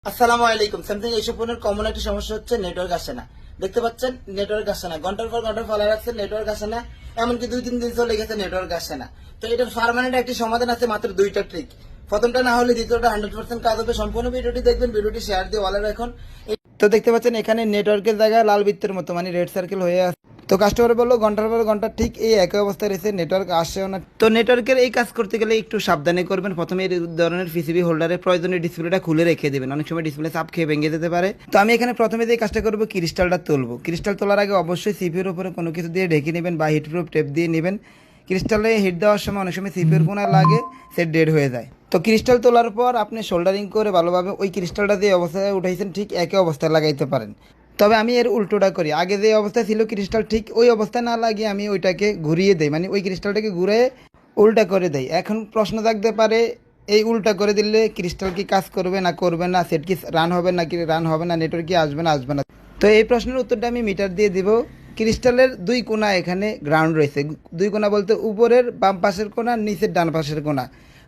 আসসালামু আলাইকুম। স্যামসাং এইসব ফোনের কমন একটা সমস্যা হচ্ছে নেটওয়ার্ক আসে না। দেখতে পাচ্ছেন নেটওয়ার্ক আসে না, ঘন্টার পর ঘন্টা ফলো রাখছেন নেটওয়ার্ক আসে না, এমনকি 2-3 দিন চলে গেছে নেটওয়ার্ক আসে না। তো এটার পার্মানেন্ট একটি সমাধান আছে, মাত্র 2টা ট্রিক। প্রথমটা না হলে দ্বিতীয়টা 100% কাজ হবে। সম্পূর্ণ ভিডিওটি দেখবেন, ভিডিওটি শেয়ার দিয়ে ওয়ালে রাখুন। তো দেখতে পাচ্ছেন এখানে নেটওয়ার্কের জায়গায় লাল বৃত্তের মতো মানে রেড সার্কেল হয়ে আছে। তো কাস্টমার বললো ঘন্টার পর ঘন্টা ঠিক এই একই অবস্থায় রয়েছে, নেটওয়ার্ক আসেও না। তো নেটওয়ার্কের এই কাজ করতে গেলে একটু সাবধানে করবেন। প্রথমে এই ধরনের পিসিবি হোল্ডারের প্রয়োজনীয় ডিসপ্লেটা খুলে রেখে দেবেন, অনেক সময় ডিসপ্লে চাপ খেয়ে ভেঙে যেতে পারে। তো আমি এখানে প্রথমে যে কাজটা করবো, ক্রিস্টালটা তুলবো। ক্রিস্টাল তোলার আগে অবশ্যই সিপিউর উপরে কোনো কিছু দিয়ে ঢেকে নেবেন বা হিটপ্রুফ টেপ দিয়ে নেবেন। ক্রিস্টালে হিট দেওয়ার সময় অনেক সময় সিপিউর কোনা লাগে, সে ডেড হয়ে যায়। তো ক্রিস্টাল তোলার পর আপনি শোল্ডারিং করে ভালোভাবে ওই ক্রিস্টালটা যে অবস্থায় উঠাইছেন ঠিক একই অবস্থায় লাগাইতে পারেন। তবে আমি এর উল্টোটা করি, আগে যে অবস্থায় ছিল ক্রিস্টাল ঠিক ওই অবস্থায় না লাগিয়ে আমি ওইটাকে ঘুরিয়ে দেই, মানে ওই ক্রিস্টালটাকে ঘুরে উল্টা করে দেই। এখন প্রশ্ন থাকতে পারে, এই উল্টা করে দিলে ক্রিস্টাল কি কাজ করবে না করবে না, সেট কি রান হবে না কি রান হবে না, নেটওয়ার্ক কি আসবে না আসবে না। তো এই প্রশ্নের উত্তরটা আমি মিটার দিয়ে দিব। ক্রিস্টালের দুই কোণা এখানে গ্রাউন্ড রয়েছে, দুই কোণা বলতে উপরের বাম পাশের কোণা, নিচের ডান পাশের কোণা।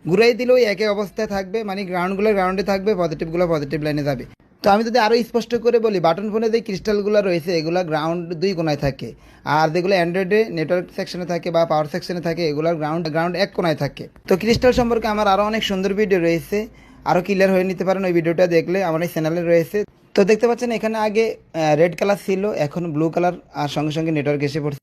ঘুরাই দিলেও একই অবস্থায় থাকবে, মানে গ্রাউন্ডগুলো গ্রাউন্ডে থাকবে, পজিটিভগুলো পজিটিভ লাইনে যাবে। তো আমি যদি আরও স্পষ্ট করে বলি, বাটন ফোনে যে ক্রিস্টালগুলো রয়েছে এগুলো গ্রাউন্ড দুই কোণায় থাকে, আর যেগুলো অ্যান্ড্রয়েডে নেটওয়ার্ক সেকশনে থাকে বা পাওয়ার সেকশনে থাকে এগুলো গ্রাউন্ড এক কোণায় থাকে। তো ক্রিস্টাল সম্পর্কে আমার আরও অনেক সুন্দর ভিডিও রয়েছে, আরও ক্লিয়ার হয়ে নিতে পারেন ওই ভিডিওটা দেখলে, আমার এই চ্যানেলে রয়েছে। তো দেখতে পাচ্ছেন এখানে আগে রেড কালার ছিল, এখন ব্লু কালার, আর সঙ্গে সঙ্গে নেটওয়ার্ক এসে পড়ছে।